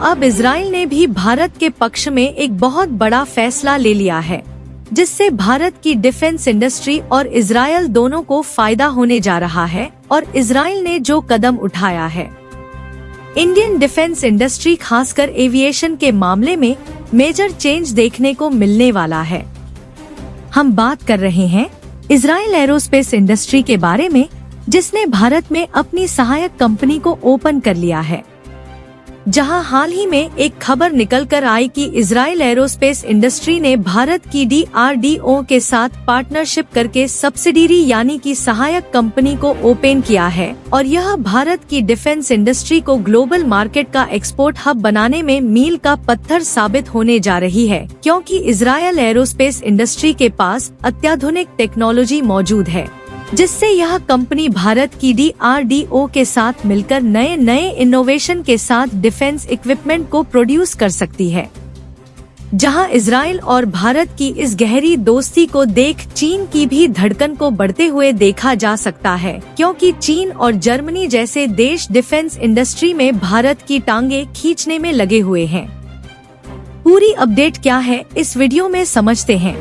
अब इजराइल ने भी भारत के पक्ष में एक बहुत बड़ा फैसला ले लिया है, जिससे भारत की डिफेंस इंडस्ट्री और इजराइल दोनों को फायदा होने जा रहा है। और इजराइल ने जो कदम उठाया है, इंडियन डिफेंस इंडस्ट्री खासकर एविएशन के मामले में मेजर चेंज देखने को मिलने वाला है। हम बात कर रहे हैं इजराइल एरोस्पेस इंडस्ट्री के बारे में, जिसने भारत में अपनी सहायक कंपनी को ओपन कर लिया है। जहां हाल ही में एक खबर निकल कर आई कि इजराइल एरोस्पेस इंडस्ट्री ने भारत की DRDO के साथ पार्टनरशिप करके सब्सिडियरी यानी कि सहायक कंपनी को ओपन किया है, और यह भारत की डिफेंस इंडस्ट्री को ग्लोबल मार्केट का एक्सपोर्ट हब बनाने में मील का पत्थर साबित होने जा रही है, क्योंकि इजराइल एरोस्पेस इंडस्ट्री के पास अत्याधुनिक टेक्नोलॉजी मौजूद है, जिससे यह कंपनी भारत की DRDO के साथ मिलकर नए इनोवेशन के साथ डिफेंस इक्विपमेंट को प्रोड्यूस कर सकती है। जहां इजराइल और भारत की इस गहरी दोस्ती को देख चीन की भी धड़कन को बढ़ते हुए देखा जा सकता है, क्योंकि चीन और जर्मनी जैसे देश डिफेंस इंडस्ट्री में भारत की टांगे खींचने में लगे हुए हैं। पूरी अपडेट क्या है इस वीडियो में समझते हैं,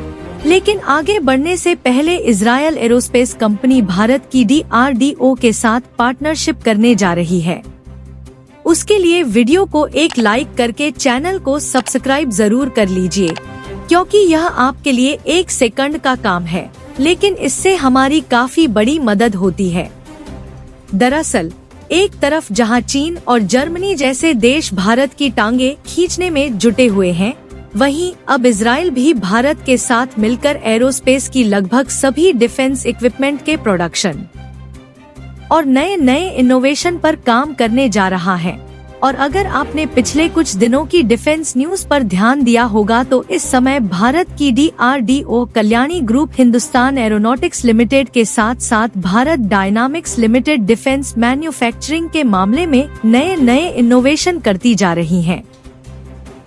लेकिन आगे बढ़ने से पहले इजराइल एरोस्पेस कंपनी भारत की DRDO के साथ पार्टनरशिप करने जा रही है। उसके लिए वीडियो को एक लाइक करके चैनल को सब्सक्राइब जरूर कर लीजिए, क्योंकि यह आपके लिए 1 सेकंड का काम है, लेकिन इससे हमारी काफी बड़ी मदद होती है। दरअसल एक तरफ जहां चीन और जर्मनी जैसे देश भारत की टांगे खींचने में जुटे हुए हैं, वहीं अब इजराइल भी भारत के साथ मिलकर एरोस्पेस की लगभग सभी डिफेंस इक्विपमेंट के प्रोडक्शन और नए इनोवेशन पर काम करने जा रहा है। और अगर आपने पिछले कुछ दिनों की डिफेंस न्यूज पर ध्यान दिया होगा तो इस समय भारत की DRDO Kalyani group Hindustan aeronautics limited के साथ साथ Bharat dynamics limited defence manufacturing के मामले में नए इनोवेशन करती जा रही है।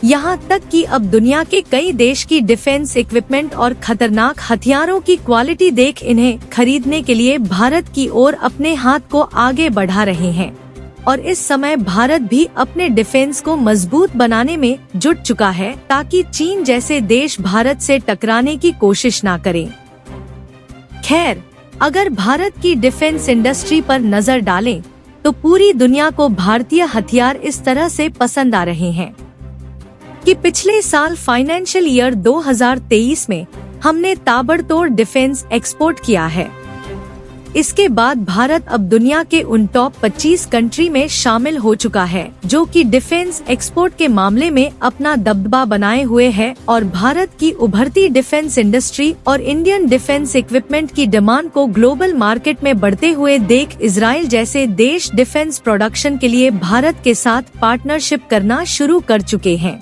यहाँ तक कि अब दुनिया के कई देश की डिफेंस इक्विपमेंट और खतरनाक हथियारों की क्वालिटी देख इन्हें खरीदने के लिए भारत की ओर अपने हाथ को आगे बढ़ा रहे हैं। और इस समय भारत भी अपने डिफेंस को मजबूत बनाने में जुट चुका है, ताकि चीन जैसे देश भारत से टकराने की कोशिश ना करें। खैर, अगर भारत की डिफेंस इंडस्ट्री पर नजर डालें, तो पूरी दुनिया को भारतीय हथियार इस तरह से पसंद आ रहे हैं कि पिछले साल फाइनेंशियल ईयर 2023 में हमने ताबड़तोड़ डिफेंस एक्सपोर्ट किया है। इसके बाद भारत अब दुनिया के उन टॉप 25 कंट्री में शामिल हो चुका है, जो कि डिफेंस एक्सपोर्ट के मामले में अपना दबदबा बनाए हुए है। और भारत की उभरती डिफेंस इंडस्ट्री और इंडियन डिफेंस इक्विपमेंट की डिमांड को ग्लोबल मार्केट में बढ़ते हुए देख इजराइल जैसे देश डिफेंस प्रोडक्शन के लिए भारत के साथ पार्टनरशिप करना शुरू कर चुके हैं।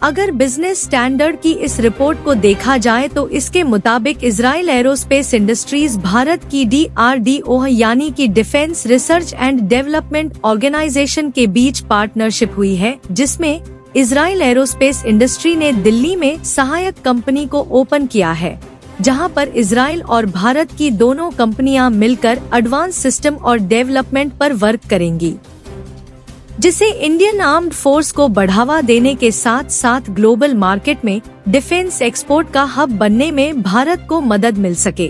अगर बिजनेस स्टैंडर्ड की इस रिपोर्ट को देखा जाए तो इसके मुताबिक इजराइल एरोस्पेस इंडस्ट्रीज भारत की DRDO यानी कि Defence Research and Development Organisation के बीच पार्टनरशिप हुई है, जिसमें इजराइल एरोस्पेस इंडस्ट्री ने दिल्ली में सहायक कंपनी को ओपन किया है, जहां पर इजराइल और भारत की दोनों कंपनियां मिलकर एडवांस सिस्टम और डेवलपमेंट पर वर्क करेंगी, जिसे इंडियन आर्म्ड फोर्स को बढ़ावा देने के साथ साथ ग्लोबल मार्केट में डिफेंस एक्सपोर्ट का हब बनने में भारत को मदद मिल सके।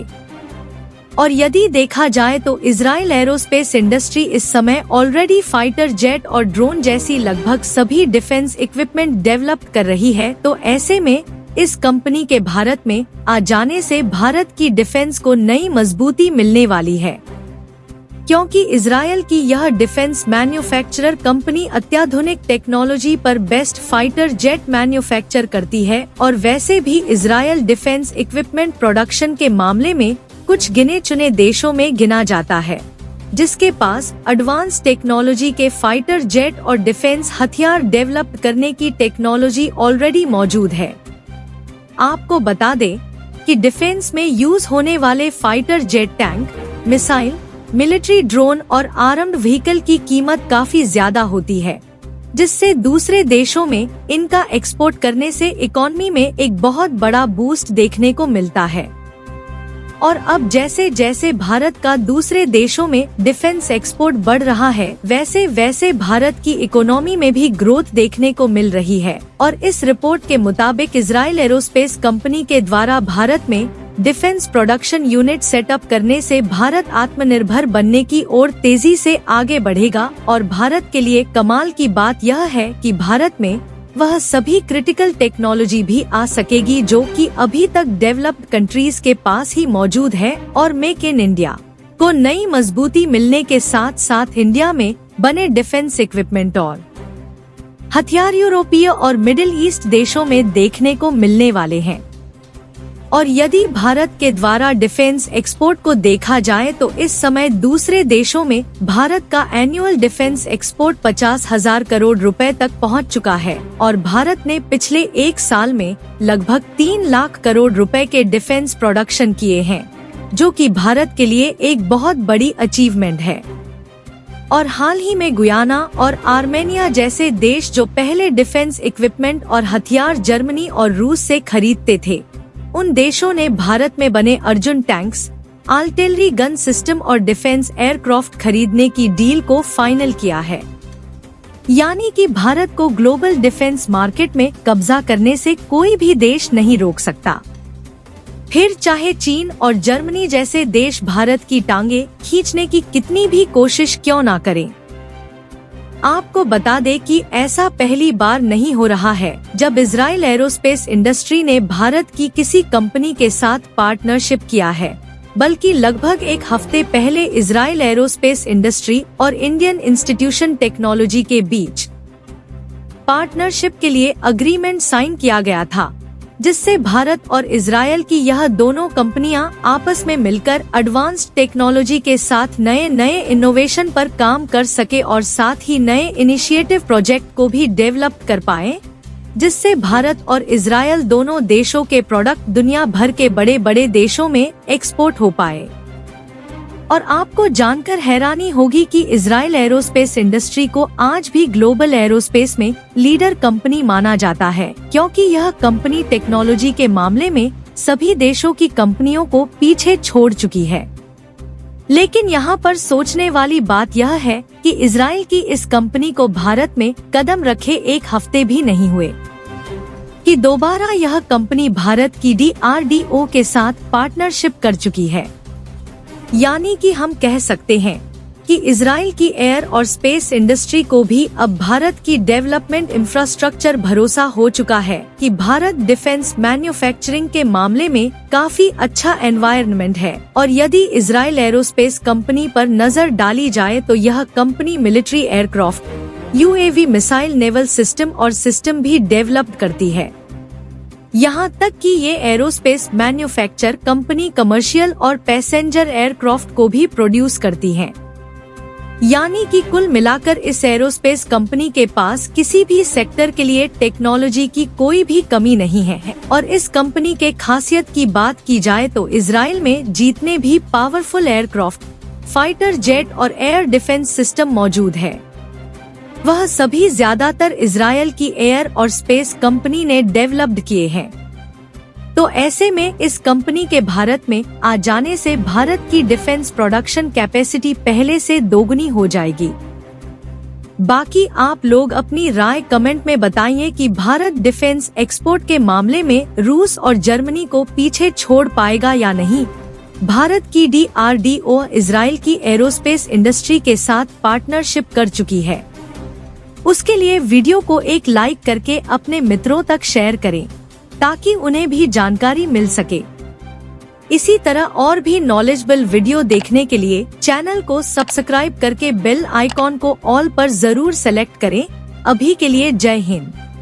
और यदि देखा जाए तो इजराइल एरोस्पेस इंडस्ट्री इस समय ऑलरेडी फाइटर जेट और ड्रोन जैसी लगभग सभी डिफेंस इक्विपमेंट डेवलप कर रही है, तो ऐसे में इस कंपनी के भारत में आ जाने से भारत की डिफेंस को नई मजबूती मिलने वाली है, क्योंकि इजराइल की यह डिफेंस मैन्युफैक्चरर कंपनी अत्याधुनिक टेक्नोलॉजी पर बेस्ट फाइटर जेट मैन्युफैक्चर करती है। और वैसे भी इजराइल डिफेंस इक्विपमेंट प्रोडक्शन के मामले में कुछ गिने चुने देशों में गिना जाता है, जिसके पास एडवांस टेक्नोलॉजी के फाइटर जेट और डिफेंस हथियार डेवलप करने की टेक्नोलॉजी ऑलरेडी मौजूद है। आपको बता दें कि डिफेंस में यूज होने वाले fighter jet tank, missile, military drone और आर्म्ड व्हीकल की कीमत काफी ज्यादा होती है, जिससे दूसरे देशों में इनका एक्सपोर्ट करने से इकोनॉमी में एक बहुत बड़ा बूस्ट देखने को मिलता है। और अब जैसे जैसे भारत का दूसरे देशों में डिफेंस एक्सपोर्ट बढ़ रहा है, वैसे वैसे भारत की इकोनॉमी में भी ग्रोथ देखने को मिल रही है। और इस रिपोर्ट के मुताबिक इजराइल एरोस्पेस कंपनी के द्वारा भारत में डिफेंस प्रोडक्शन यूनिट सेटअप करने से भारत आत्मनिर्भर बनने की ओर तेजी से आगे बढ़ेगा। और भारत के लिए कमाल की बात यह है कि भारत में वह सभी क्रिटिकल टेक्नोलॉजी भी आ सकेगी जो कि अभी तक डेवलप्ड कंट्रीज के पास ही मौजूद है। और मेक इन इंडिया को नई मजबूती मिलने के साथ साथ इंडिया में बने डिफेंस इक्विपमेंट और हथियार यूरोपीय और मिडिल ईस्ट देशों में देखने को मिलने वाले हैं। और यदि भारत के द्वारा डिफेंस एक्सपोर्ट को देखा जाए तो इस समय दूसरे देशों में भारत का एनुअल डिफेंस एक्सपोर्ट 50,000 करोड़ रुपए तक पहुंच चुका है। और भारत ने पिछले एक साल में लगभग 3 लाख करोड़ रुपए के डिफेंस प्रोडक्शन किए हैं, जो कि भारत के लिए एक बहुत बड़ी अचीवमेंट है। और हाल ही में गुयाना और आर्मेनिया जैसे देश जो पहले डिफेंस इक्विपमेंट और हथियार जर्मनी और रूस से खरीदते थे, उन देशों ने भारत में बने Arjun tanks, artillery gun system और डिफेंस एयरक्राफ्ट खरीदने की डील को फाइनल किया है। यानी कि भारत को ग्लोबल डिफेंस मार्केट में कब्जा करने से कोई भी देश नहीं रोक सकता, फिर चाहे चीन और जर्मनी जैसे देश भारत की टांगे खींचने की कितनी भी कोशिश क्यों ना करें। आपको बता दें कि ऐसा पहली बार नहीं हो रहा है जब इजराइल एरोस्पेस इंडस्ट्री ने भारत की किसी कंपनी के साथ पार्टनरशिप किया है, बल्कि लगभग एक हफ्ते पहले इजराइल एरोस्पेस इंडस्ट्री और इंडियन इंस्टीट्यूशन टेक्नोलॉजी के बीच पार्टनरशिप के लिए अग्रीमेंट साइन किया गया था, जिससे भारत और इजरायल की यह दोनों कंपनियां आपस में मिलकर एडवांस्ड टेक्नोलॉजी के साथ नए नए इनोवेशन पर काम कर सके और साथ ही नए इनिशिएटिव प्रोजेक्ट को भी डेवलप कर पाए, जिससे भारत और इजरायल दोनों देशों के प्रोडक्ट दुनिया भर के बड़े बड़े देशों में एक्सपोर्ट हो पाए। और आपको जानकर हैरानी होगी कि इजराइल एरोस्पेस इंडस्ट्री को आज भी ग्लोबल एरोस्पेस में लीडर कंपनी माना जाता है, क्योंकि यह कंपनी टेक्नोलॉजी के मामले में सभी देशों की कंपनियों को पीछे छोड़ चुकी है। लेकिन यहाँ पर सोचने वाली बात यह है कि इजराइल की इस कंपनी को भारत में कदम रखे एक हफ्ते भी नहीं हुए कि दोबारा यह कंपनी भारत की DRDO के साथ पार्टनरशिप कर चुकी है। यानी कि हम कह सकते हैं कि इजराइल की एयर और स्पेस इंडस्ट्री को भी अब भारत की डेवलपमेंट इंफ्रास्ट्रक्चर भरोसा हो चुका है कि भारत डिफेंस मैन्युफैक्चरिंग के मामले में काफी अच्छा एनवायरनमेंट है। और यदि इजराइल एरोस्पेस कंपनी पर नजर डाली जाए तो यह company military aircraft, UAV, missile, naval system और सिस्टम भी डेवलप करती है। यहाँ तक कि ये एरोस्पेस मैन्युफैक्चर कंपनी कमर्शियल और पैसेंजर एयरक्राफ्ट को भी प्रोड्यूस करती है। यानी कि कुल मिलाकर इस एरोस्पेस कंपनी के पास किसी भी सेक्टर के लिए टेक्नोलॉजी की कोई भी कमी नहीं है। और इस कंपनी के खासियत की बात की जाए तो इजराइल में जितने भी पावरफुल एयरक्राफ्ट, फाइटर जेट और एयर डिफेंस सिस्टम मौजूद है, वह सभी ज्यादातर इजराइल की एयर और स्पेस कंपनी ने डेवलप्ड किए हैं। तो ऐसे में इस कंपनी के भारत में आ जाने से भारत की डिफेंस प्रोडक्शन कैपेसिटी पहले से दोगुनी हो जाएगी। बाकी आप लोग अपनी राय कमेंट में बताइए कि भारत डिफेंस एक्सपोर्ट के मामले में रूस और जर्मनी को पीछे छोड़ पाएगा या नहीं। भारत की DRDO इजराइल की एरोस्पेस इंडस्ट्री के साथ पार्टनरशिप कर चुकी है। उसके लिए वीडियो को एक लाइक करके अपने मित्रों तक शेयर करें ताकि उन्हें भी जानकारी मिल सके। इसी तरह और भी नॉलेजेबल वीडियो देखने के लिए चैनल को सब्सक्राइब करके बेल आइकॉन को ऑल पर जरूर सेलेक्ट करें। अभी के लिए जय हिंद।